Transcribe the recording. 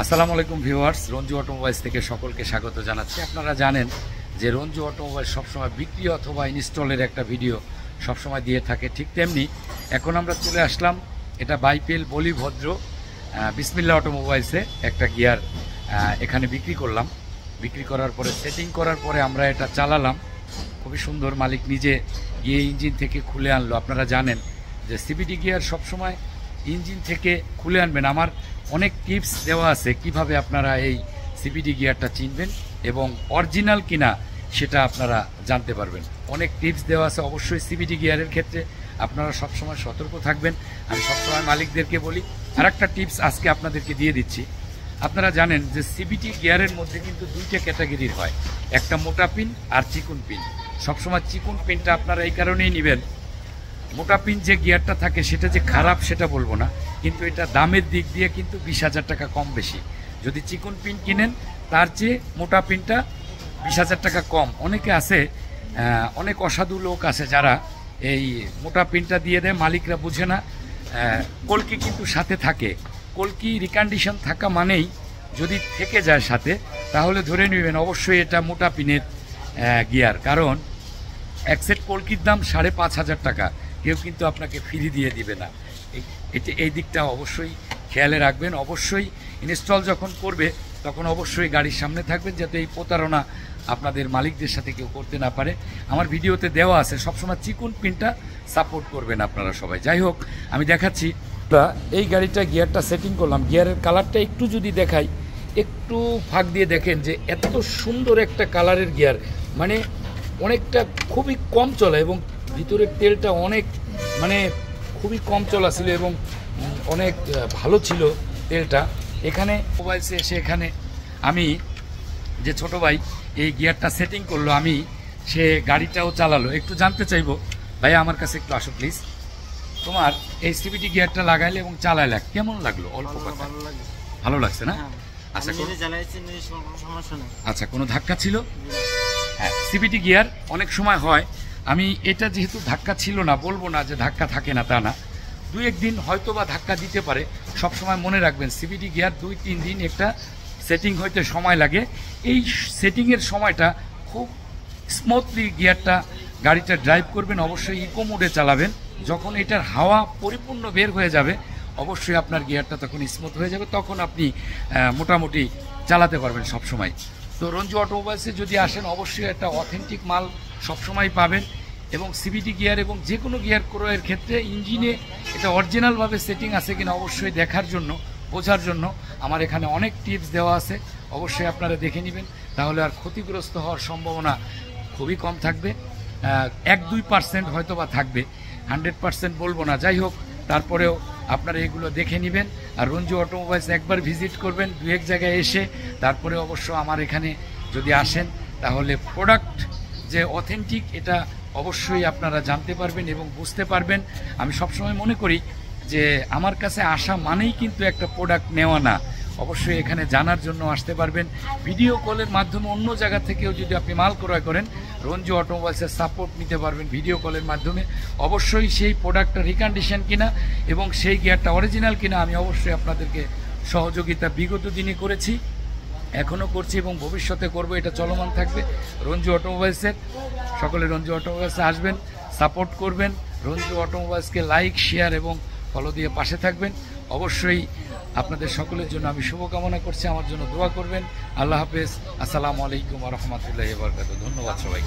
আসসালামু আলাইকুম viewers, Ranju automobiles থেকে সকলকে স্বাগত জানাচ্ছি। আপনারা জানেন যে রঞ্জু অটোমোবাইল সবসময় বিক্রি অথবা ইনস্টলের একটা ভিডিও সবসময় দিয়ে থাকে, ঠিক তেমনি এখন আমরা চলে আসলাম এটা বাইপেল বলিভদ্র বিসমিল্লাহ অটোমোবাইলসে একটা গিয়ার এখানে বিক্রি করলাম। বিক্রি করার পরে সেটিং করার পরে আমরা এটা চালালাম, খুবই সুন্দর। মালিক নিজে গিয়ে ইঞ্জিন থেকে খুলে আনলো। আপনারা জানেন যে সিবিডি গিয়ার সবসময় ইঞ্জিন থেকে খুলে আনবেন। আমার অনেক টিপস দেওয়া আছে কিভাবে আপনারা এই সিবিডি গিয়ারটা চিনবেন এবং অরিজিনাল কিনা সেটা আপনারা জানতে পারবেন। অনেক টিপস দেওয়া আছে। অবশ্যই সিবিডি গিয়ারের ক্ষেত্রে আপনারা সবসময় সতর্ক থাকবেন। আমি সবসময় মালিকদেরকে বলি। আর একটা টিপস আজকে আপনাদেরকে দিয়ে দিচ্ছি। আপনারা জানেন যে সিবিডি গিয়ারের মধ্যে কিন্তু দুইটা ক্যাটাগরির হয়, একটা মোটা পিন আর চিকুন পিন। সবসময় চিকুন পিনটা আপনারা এই কারণেই নেবেন, মোটা পিন যে গিয়ারটা থাকে সেটা যে খারাপ সেটা বলবো না, কিন্তু এটা দামের দিক দিয়ে কিন্তু 20,000 টাকা কম বেশি। যদি চিকুন পিন কিনেন তার চেয়ে মোটা পিনটা 20,000 টাকা কম। অনেকে আছে, অনেক অসাধু লোক আছে যারা এই মোটা পিনটা দিয়ে দেয়, মালিকরা বুঝে না। কলকি কিন্তু সাথে থাকে, কলকি রিকন্ডিশন থাকা মানেই যদি থেকে যায় সাথে, তাহলে ধরে নেবেন অবশ্যই এটা মোটা পিনের গিয়ার। কারণ এক সেট কলকির দাম 5,500 টাকা, কেউ কিন্তু আপনাকে ফ্রি দিয়ে দিবে না। এই দিকটা অবশ্যই খেয়ালে রাখবেন। অবশ্যই ইনস্টল যখন করবে তখন অবশ্যই গাড়ির সামনে থাকবেন, যাতে এই প্রতারণা আপনাদের মালিকদের সাথে কেউ করতে না পারে। আমার ভিডিওতে দেওয়া আছে, সবসময় চিকুন পিনটা সাপোর্ট করবেন আপনারা সবাই। যাই হোক, আমি দেখাচ্ছি এই গাড়িটা গিয়ারটা সেটিং করলাম। গিয়ারের কালারটা একটু যদি দেখাই, একটু ফাঁক দিয়ে দেখেন যে এত সুন্দর একটা কালারের গিয়ার, মানে অনেকটা খুবই কম চলা এবং ভিতরের তেলটা অনেক খুবই কম চলা ছিল এবং অনেক ভালো ছিল তেলটা। এখানে মোবাইলসে এসে এখানে আমি যে ছোট ভাই এই গিয়ারটা সেটিং করলো, সে গাড়িটাও চালালো। একটু জানতে চাইবো, ভাই আমার কাছে একটু আসো প্লিজ। তোমার এই সিবিটি গিয়ারটা লাগাইলে এবং চালাইলে কেমন লাগলো? অল্প কথা। ভালো লাগছে না? আচ্ছা, কোনো ধাক্কা ছিল? হ্যাঁ, সিবিটি গিয়ার অনেক সময় হয়। আমি এটা যেহেতু ধাক্কা ছিল না, বলবো না যে ধাক্কা থাকে না, তা না। 2-1 দিন হয়তো বা ধাক্কা দিতে পারে। সবসময় মনে রাখবেন সিবিটি গিয়ার 2-3 দিন একটা সেটিং হইতে সময় লাগে। এই সেটিংয়ের সময়টা খুব স্মুথলি গিয়ারটা গাড়িটা ড্রাইভ করবেন। অবশ্যই ইকো মোডে চালাবেন। যখন এটার হাওয়া পরিপূর্ণ বের হয়ে যাবে অবশ্যই আপনার গিয়ারটা তখন স্মুথ হয়ে যাবে, তখন আপনি মোটামুটি চালাতে পারবেন সবসময়। তো রঞ্জু অটোমোবাইলসে যদি আসেন অবশ্যই একটা অথেন্টিক মাল সবসময় পাবেন। এবং সিবিটি গিয়ার এবং যে কোনো গিয়ার ক্রয়ের ক্ষেত্রে ইঞ্জিনে এটা অরিজিনালভাবে সেটিং আছে কিনা অবশ্যই দেখার জন্য, বোঝার জন্য আমার এখানে অনেক টিপস দেওয়া আছে। অবশ্যই আপনারা দেখে নেবেন, তাহলে আর ক্ষতিগ্রস্ত হওয়ার সম্ভাবনা খুবই কম থাকবে। 1-2% হয়তো বা থাকবে, 100% বলবো না। যাই হোক, তারপরেও আপনারা এগুলো দেখে নেবেন। আর রঞ্জু অটোমোবাইলস একবার ভিজিট করবেন, 2-1 জায়গায় এসে তারপরে অবশ্য আমার এখানে যদি আসেন তাহলে প্রোডাক্ট যে অথেন্টিক এটা অবশ্যই আপনারা জানতে পারবেন এবং বুঝতে পারবেন। আমি সবসময় মনে করি যে আমার কাছে আসা মানেই কিন্তু একটা প্রোডাক্ট নেওয়া না, অবশ্যই এখানে জানার জন্য আসতে পারবেন। ভিডিও কলের মাধ্যমে অন্য জায়গা থেকেও যদি আপনি মাল ক্রয় করেন রঞ্জু অটোমোবাইলসের সাপোর্ট নিতে পারবেন ভিডিও কলের মাধ্যমে। অবশ্যই সেই প্রোডাক্টটা রিকন্ডিশন কিনা এবং সেই গিয়ারটা অরিজিনাল কিনা আমি অবশ্যই আপনাদেরকে সহযোগিতা বিগত দিনে করেছি, এখনও করছি এবং ভবিষ্যতে করব। এটা চলমান থাকবে রঞ্জু অটোমোবাইলসের। সকলে রঞ্জু অটোমোবাইলসে আসবেন, সাপোর্ট করবেন। রঞ্জু অটোমোবাইলসকে লাইক, শেয়ার এবং ফলো দিয়ে পাশে থাকবেন। অবশ্যই আপনাদের সকলের জন্য আমি শুভকামনা করছি, আমার জন্য দোয়া করবেন। আল্লাহ হাফেজ। আসসালামু আলাইকুম ওয়া রাহমাতুল্লাহি ওয়া বারাকাতুহু। ধন্যবাদ সবাইকে।